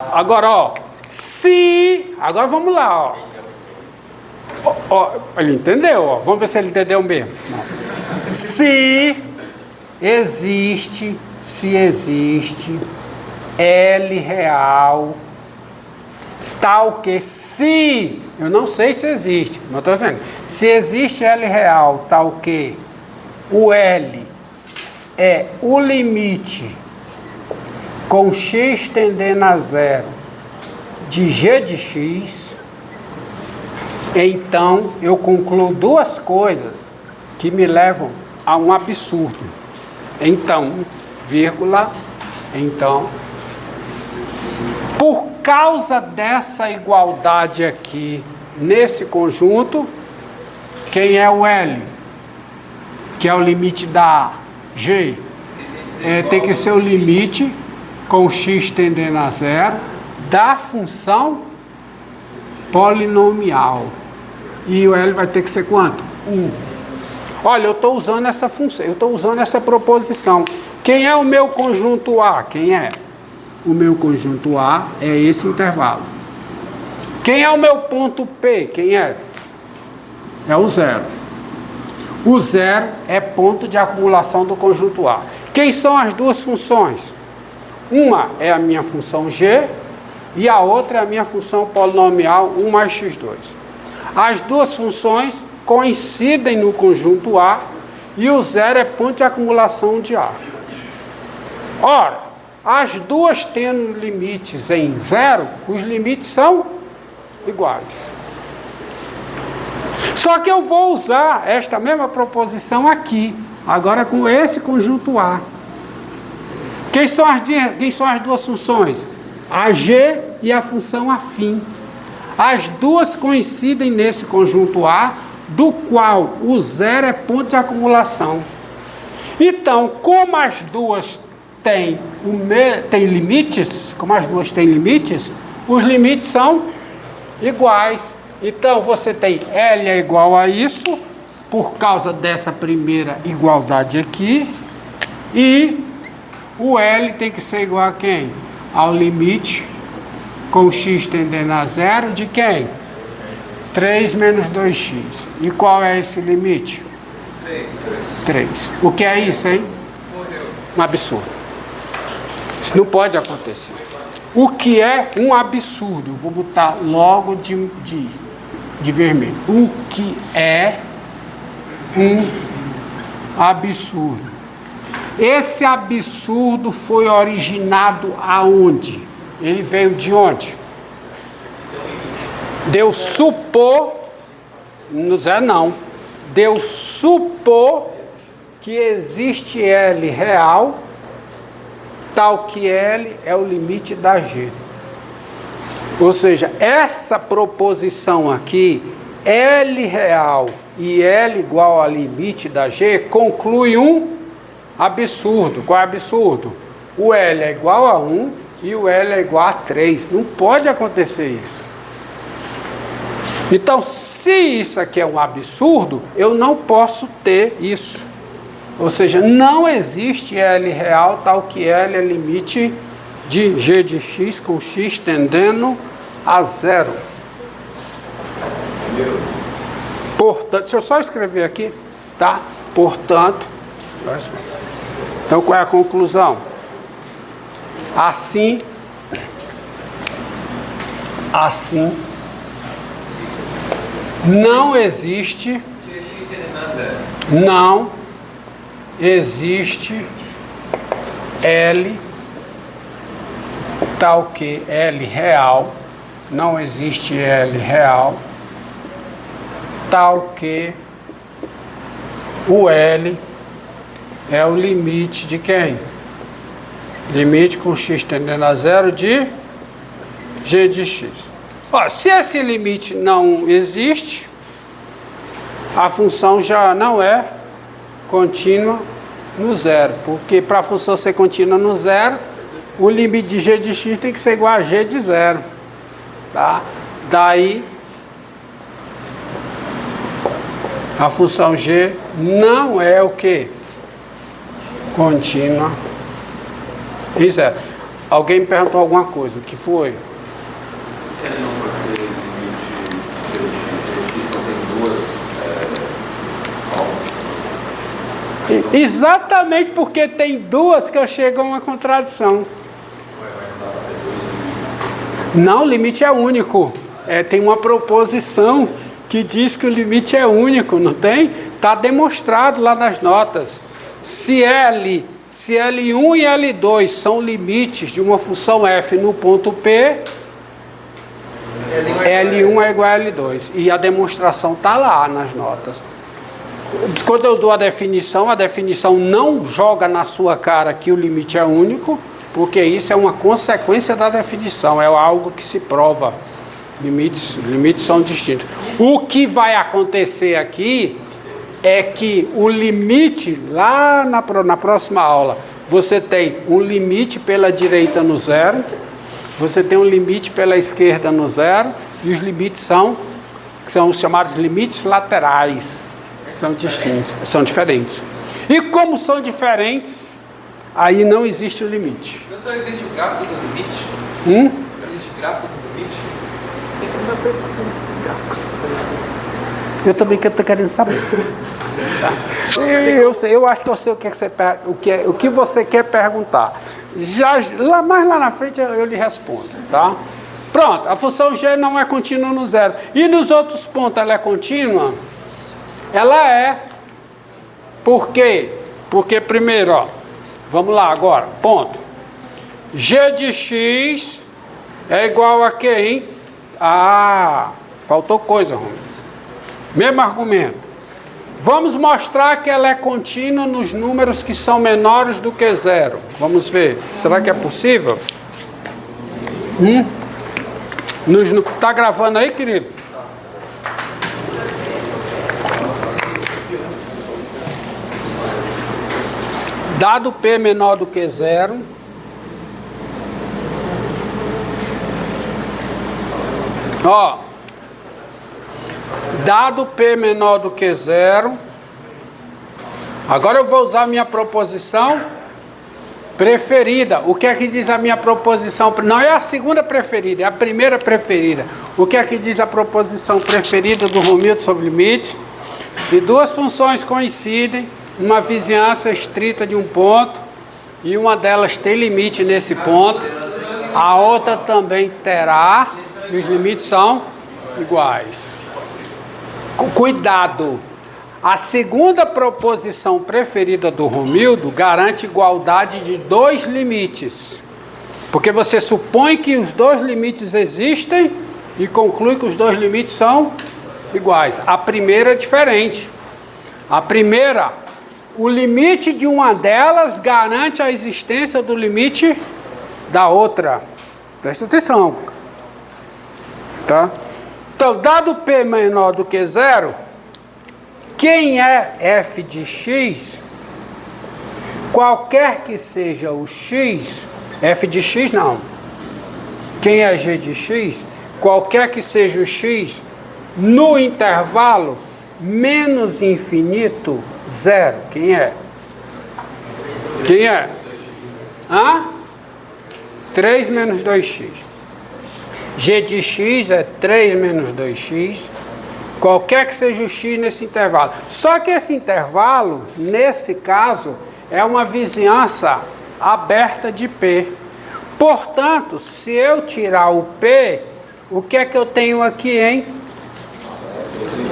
Agora, ó, se... Agora vamos lá, ó. Ele entendeu, ó. Vamos ver se ele entendeu mesmo. Se existe L real, tal que se... Eu não sei se existe, mas estou dizendo. Se existe L real, tal que o L é o limite com x tendendo a zero de g de x, então eu concluo duas coisas que me levam a um absurdo. Então, vírgula, então, por causa dessa igualdade aqui, nesse conjunto, quem é o L? Que é o limite da G? Tem que ser o limite com x tendendo a zero da função polinomial. E o L vai ter que ser quanto? 1. Olha, eu estou usando essa função, eu estou usando essa proposição. Quem é o meu conjunto A? Quem é? O meu conjunto A é esse intervalo. Quem é o meu ponto P? Quem é? É o zero. O zero é ponto de acumulação do conjunto A. Quem são as duas funções? Uma é a minha função G e a outra é a minha função polinomial 1 mais x2. As duas funções coincidem no conjunto A e o zero é ponto de acumulação de A. Ora, as duas tendo limites em zero, os limites são iguais. Só que eu vou usar esta mesma proposição aqui, agora com esse conjunto A. Quem são as duas funções? A G e a função afim. As duas coincidem nesse conjunto A, do qual o zero é ponto de acumulação. Então, como as duas têm limites, os limites são iguais. Então, você tem L é igual a isso, por causa dessa primeira igualdade aqui, e o L tem que ser igual a quem? Ao limite com x tendendo a zero de quem? 3 menos 2x. E qual é esse limite? 3. O que é isso, hein? Um absurdo. Isso não pode acontecer. O que é um absurdo? Eu vou botar logo de vermelho. O que é um absurdo? Esse absurdo foi originado aonde? Ele veio de onde? Deus supor, não. Deus supor que existe L real, tal que L é o limite da G. Ou seja, essa proposição aqui, L real e L igual ao limite da G, conclui um absurdo. Qual é o absurdo? O L é igual a 1 e o L é igual a 3. Não pode acontecer isso. Então, se isso aqui é um absurdo, eu não posso ter isso. Ou seja, não existe L real tal que L é limite de G de x com x tendendo a zero. Portanto, deixa eu só escrever aqui, tá? Portanto, então qual é a conclusão? Assim, não existe L tal que L real, não existe L real tal que o L é o limite de quem? Limite com x tendendo a zero de g de x. Ó, se esse limite não existe, a função já não é contínua no zero. Porque para a função ser contínua no zero, o limite de g de x tem que ser igual a g de zero. Tá? Daí, a função g não é o quê? Contínua em zero. Alguém me perguntou alguma coisa, o que foi? Ele não pode ser limite, tem duas. Exatamente porque tem duas que eu chego a uma contradição. Não, o limite é único. Tem uma proposição que diz que o limite é único, não tem? Está demonstrado lá nas notas. Se L1 e L2 são limites de uma função f no ponto P, L1 é igual a L2. E a demonstração está lá nas notas. Quando eu dou a definição não joga na sua cara que o limite é único, porque isso é uma consequência da definição, é algo que se prova. Limites são distintos. O que vai acontecer aqui é que o limite, lá na próxima aula, você tem um limite pela direita no zero, você tem um limite pela esquerda no zero, e os limites são os chamados limites laterais. São distintos, são diferentes. E como são diferentes, aí não existe o limite. Não só existe o gráfico do limite? Não existe o gráfico do limite? Eu também estou querendo saber. Tá? Eu acho que eu sei o que você quer perguntar. Mais lá na frente eu lhe respondo, tá? Pronto, a função g não é contínua no zero. E nos outros pontos ela é contínua? Ela é. Por quê? Porque primeiro, ó, vamos lá agora, ponto. G de x é igual a quê, hein? Ah, faltou coisa, Romero. Mesmo argumento. Vamos mostrar que ela é contínua nos números que são menores do que zero. Vamos ver. Será que é possível? Tá gravando aí, querido? Dado P menor do que zero, ó, dado P menor do que zero, agora eu vou usar a minha proposição preferida. O que é que diz a minha proposição? Não é a segunda preferida, é a primeira preferida. O que é que diz a proposição preferida do Romildo sobre limite? Se duas funções coincidem, uma vizinhança estrita de um ponto, e uma delas tem limite nesse ponto, a outra também terá, e os limites são iguais. Cuidado! A segunda proposição preferida do Romildo garante igualdade de dois limites, porque você supõe que os dois limites existem e conclui que os dois limites são iguais. A primeira é diferente. A primeira, o limite de uma delas garante a existência do limite da outra. Presta atenção. Tá? Então, dado P menor do que zero, quem é f de x, qualquer que seja o x, f de x não. Quem é g de x, qualquer que seja o x, no intervalo menos infinito, zero. Quem é? Quem é? 3 menos 2x. G de x é 3 menos 2x. Qualquer que seja o x nesse intervalo. Só que esse intervalo, nesse caso, é uma vizinhança aberta de P. Portanto, se eu tirar o P, o que é que eu tenho aqui, hein?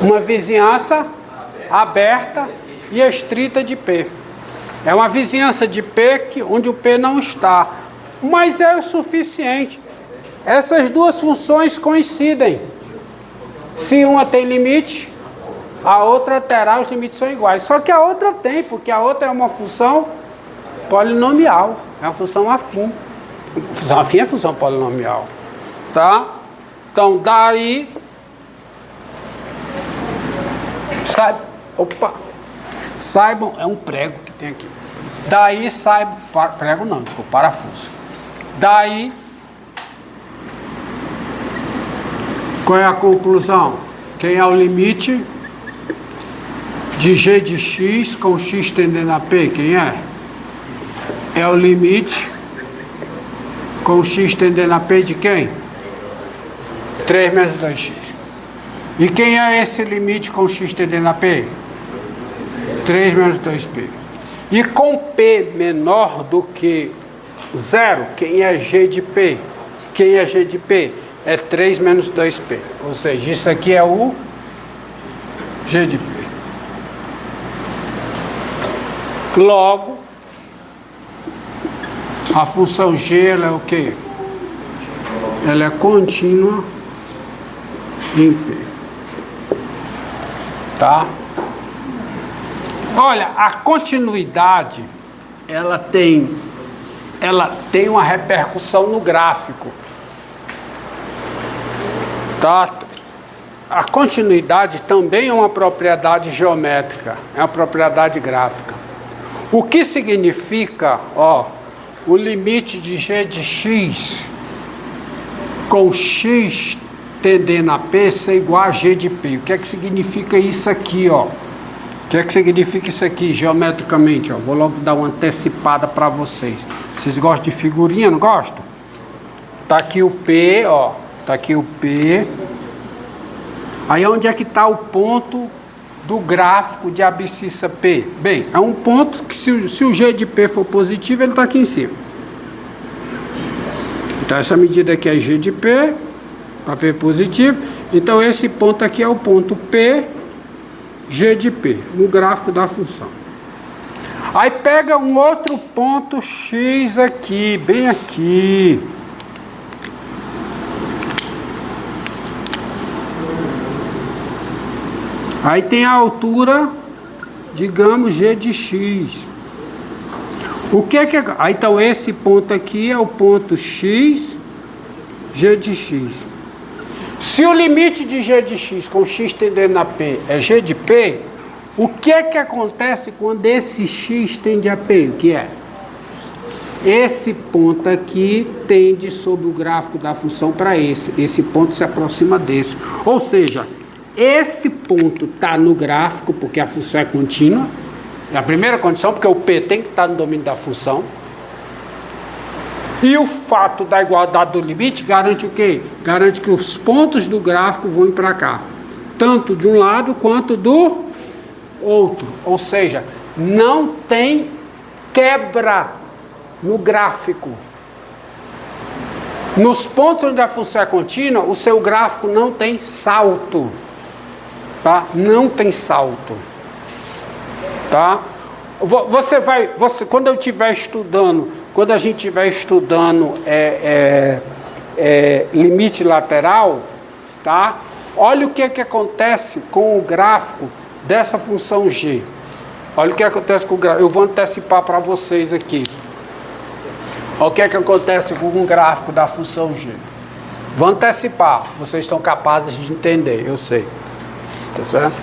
Uma vizinhança aberta e estrita de P. É uma vizinhança de P onde o P não está. Mas é o suficiente. Essas duas funções coincidem. Se uma tem limite, a outra terá, os limites são iguais. Só que a outra tem, porque a outra é uma função polinomial. É uma função afim. Função afim é função polinomial. Tá? Então, daí... Saibam, é um prego que tem aqui. Daí saibam... Prego não, desculpa, parafuso. Daí... Qual é a conclusão? Quem é o limite de g de x com x tendendo a p? Quem é? É o limite com x tendendo a P de quem? 3 menos 2x. E quem é esse limite com x tendendo a P? 3 menos 2P. E com P menor do que 0, quem é G de P? Quem é G de P? É 3 menos 2P. Ou seja, isso aqui é o G de P. Logo, a função G, ela é o quê? Ela é contínua em P. Tá? Olha, a continuidade, ela tem uma repercussão no gráfico. Tá? A continuidade também é uma propriedade geométrica, é uma propriedade gráfica. O que significa, o limite de g de x com x tendendo a P ser igual a g de P. O que é que significa isso aqui, O que é que significa isso aqui, geometricamente, Vou logo dar uma antecipada para vocês. Vocês gostam de figurinha, não gostam? Tá aqui o P, Tá aqui o P. Aí onde é que está o ponto do gráfico de abscissa P? Bem, é um ponto que se o G de P for positivo, ele está aqui em cima. Então essa medida aqui é G de P, para P positivo. Então esse ponto aqui é o ponto P, G de P, no gráfico da função. Aí pega um outro ponto X aqui, bem aqui. Aí tem a altura, digamos, G de X. O que é que... Aí, então, esse ponto aqui é o ponto X, G de X. Se o limite de G de X com X tendendo a P é G de P, o que é que acontece quando esse X tende a P? O que é? Esse ponto aqui tende sobre o gráfico da função para esse. Esse ponto se aproxima desse. Ou seja... Esse ponto está no gráfico, porque a função é contínua. É a primeira condição, porque o P tem que estar no domínio da função. E o fato da igualdade do limite garante o quê? Garante que os pontos do gráfico vão para cá. Tanto de um lado quanto do outro. Ou seja, não tem quebra no gráfico. Nos pontos onde a função é contínua, o seu gráfico não tem salto. Tá? Não tem salto. Tá? Quando a gente estiver estudando limite lateral, tá? Olha o que acontece com o gráfico dessa função G. Olha o que acontece com o gráfico. Eu vou antecipar para vocês aqui. Olha o que acontece com o gráfico da função G. Vou antecipar. Vocês estão capazes de entender, eu sei. Tá certo?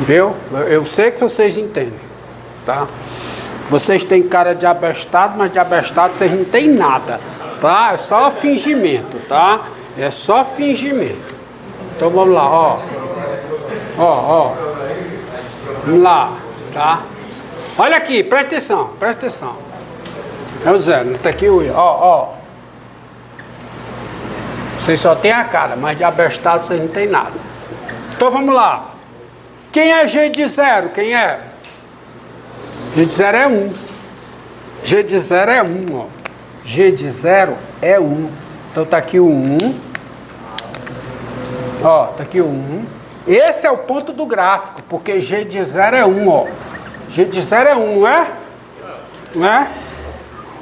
Viu? Eu sei que vocês entendem, tá? Vocês têm cara de abestado, mas de abestado vocês não têm nada, tá? É só fingimento, tá? É só fingimento. Então vamos lá, Vamos lá, tá? Olha aqui, presta atenção, presta atenção. É o Zé, não tá aqui o I, Vocês só tem a cara, mas de abestado vocês não tem nada. Então vamos lá. Quem é G de 0? Quem é? G de 0 é 1. G de 0 é 1, G de 0 é 1. Então tá aqui o 1. Tá aqui o 1. Esse é o ponto do gráfico, porque G de 0 é 1, G de 0 é 1, não é? Não é?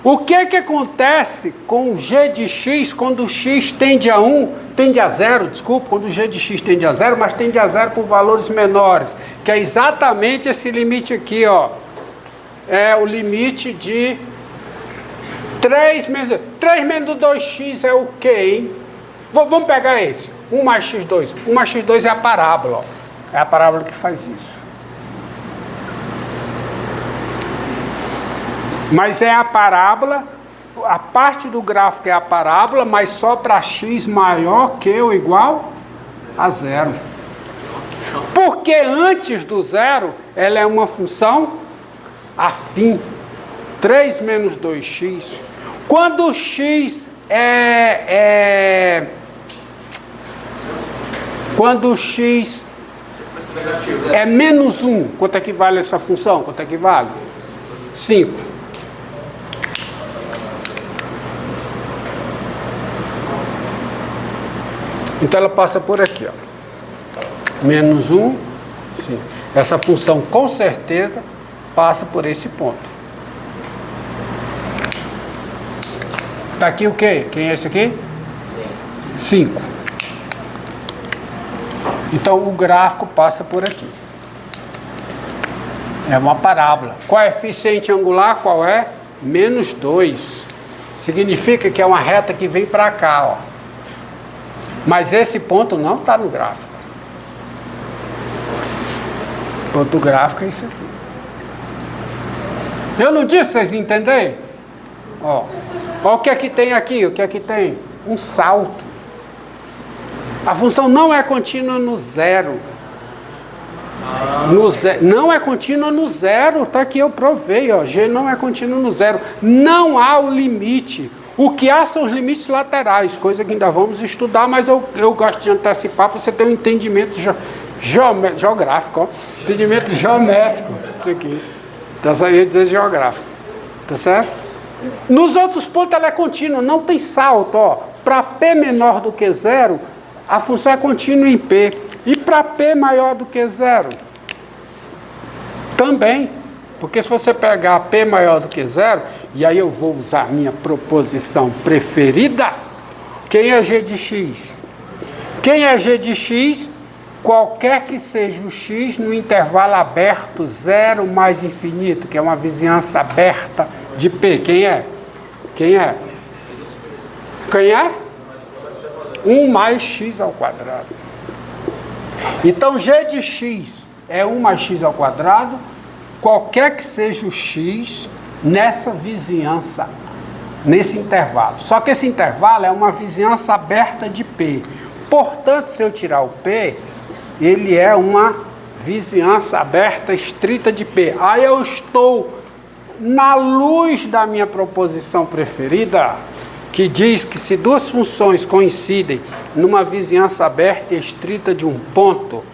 O que acontece com o G de X quando o X tende a 1, tende a 0, desculpa, quando o G de X tende a 0, mas tende a 0 por valores menores, que é exatamente esse limite aqui, É o limite de 3 menos 2x é o quê, hein? Vamos pegar esse, 1 mais x2. 1 mais x2 é a parábola, É a parábola que faz isso. Mas é a parábola, a parte do gráfico é a parábola, mas só para x maior que ou igual a 0. Porque antes do 0, ela é uma função afim, 3 menos 2x, quando o x quando o x é menos 1, quanto é que vale essa função? Quanto é que vale? 5. Então ela passa por aqui, ó. Menos 1, 5. Essa função com certeza passa por esse ponto. Está aqui o quê? Quem é esse aqui? 5. Então o gráfico passa por aqui. É uma parábola. Coeficiente angular qual é? Menos 2. Significa que é uma reta que vem para cá, ó. Mas esse ponto não está no gráfico. O ponto do gráfico é isso aqui. Eu não disse, vocês entenderem? Ó o que é que tem aqui? O que é que tem? Um salto. A função não é contínua no zero. Não é contínua no zero. Está aqui, eu provei. Ó, G não é contínua no zero. Não há o limite. O que há são os limites laterais, coisa que ainda vamos estudar, mas eu gosto de antecipar para você ter um entendimento geográfico. Ó. Entendimento geométrico. Isso aqui. Então, só ia dizer geográfico. Tá certo? Nos outros pontos ela é contínua, não tem salto. Para P menor do que zero, a função é contínua em P. E para P maior do que zero? Também. Porque se você pegar P maior do que zero, e aí eu vou usar a minha proposição preferida, quem é G de X? Quem é G de X? Qualquer que seja o X no intervalo aberto, zero mais infinito, que é uma vizinhança aberta de P. Quem é? Quem é? Quem é? 1 mais x ao quadrado. Então, G de X é 1 mais x ao quadrado, qualquer que seja o X nessa vizinhança, nesse intervalo. Só que esse intervalo é uma vizinhança aberta de P. Portanto, se eu tirar o P, ele é uma vizinhança aberta estrita de P. Aí eu estou, na luz da minha proposição preferida, que diz que se duas funções coincidem numa vizinhança aberta e estrita de um ponto,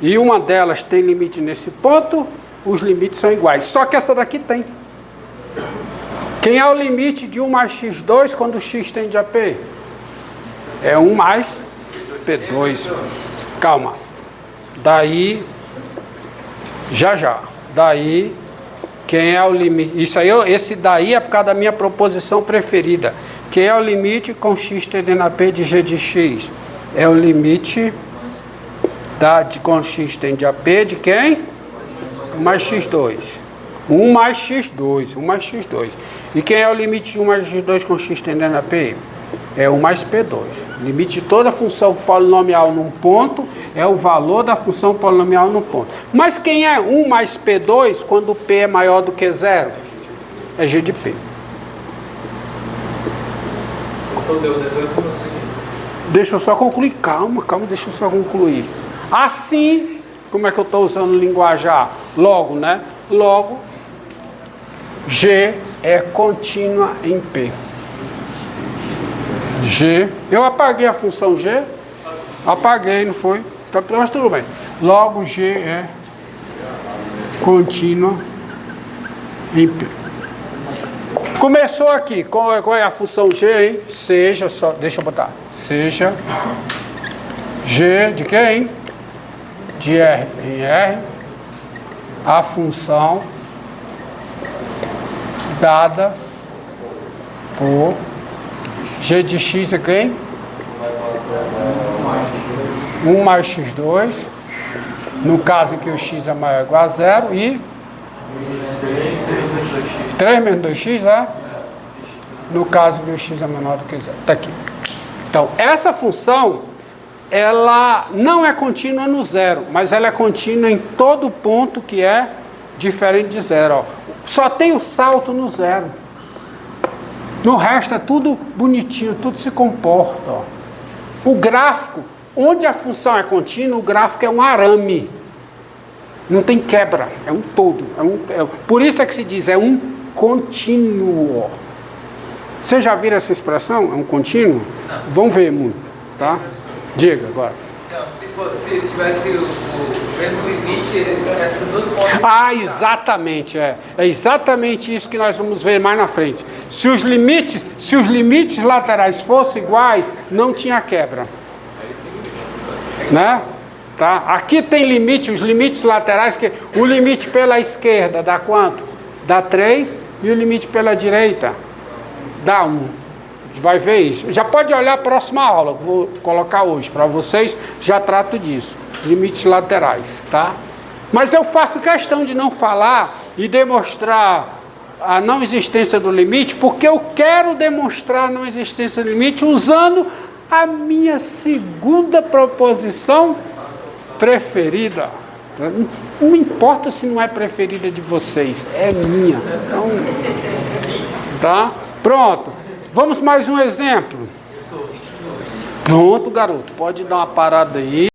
e uma delas tem limite nesse ponto, os limites são iguais. Só que essa daqui tem. Quem é o limite de 1 mais x2 quando o x tende a P? É 1 mais P2. Calma. Daí, já. Daí, quem é o limite? Isso aí, esse daí é por causa da minha proposição preferida. Quem é o limite com x tendendo a P de G de X? É o limite com x tende a P de quem? 1 mais x2. 1 mais x2. 1 mais x2. E quem é o limite de 1 mais x2 com x tendendo a P? É 1 mais P2. O limite de toda função polinomial num ponto é o valor da função polinomial no ponto. Mas quem é 1 mais P2 quando P é maior do que zero? É G de P. Só deu 18 minutos aqui. Deixa eu só concluir. Calma, deixa eu só concluir. Assim, como é que eu estou usando linguajar? Logo, né? Logo, G é contínua em P. G, eu apaguei a função G, apaguei, não foi? Mas tudo bem. Logo, G é contínua em P. Começou aqui, qual é a função G, hein? Seja, só, deixa eu botar, seja G de quem? De R em R, a função dada por G de X é quem? 1 mais x2, no caso em que o x é maior ou igual a zero, e 3 menos 2x é? No caso em que o x é menor do que zero. Está aqui. Então, essa função, ela não é contínua no zero, mas ela é contínua em todo ponto que é diferente de zero. Ó. Só tem o salto no zero. No resto é tudo bonitinho, tudo se comporta. Ó. O gráfico, onde a função é contínua, o gráfico é um arame. Não tem quebra, é um todo. Por isso é que se diz, é um contínuo. Vocês já viram essa expressão? É um contínuo? Não. Vão ver muito, tá? Diga agora. Então, se tivesse o mesmo limite, ele tivesse 2 pontos. Ah, exatamente, é exatamente isso que nós vamos ver mais na frente. Se os limites laterais fossem iguais, não tinha quebra. Né? Tá? Aqui tem limite, os limites laterais, que o limite pela esquerda dá quanto? Dá 3, e o limite pela direita dá 1. Vai ver isso. Já pode olhar a próxima aula, que vou colocar hoje para vocês, já trato disso. Limites laterais, tá? Mas eu faço questão de não falar e demonstrar a não existência do limite, porque eu quero demonstrar a não existência do limite usando a minha segunda proposição preferida. Não me importa se não é preferida de vocês, é minha. Então, tá? Pronto. Vamos mais um exemplo. Pronto, garoto. Pode dar uma parada aí.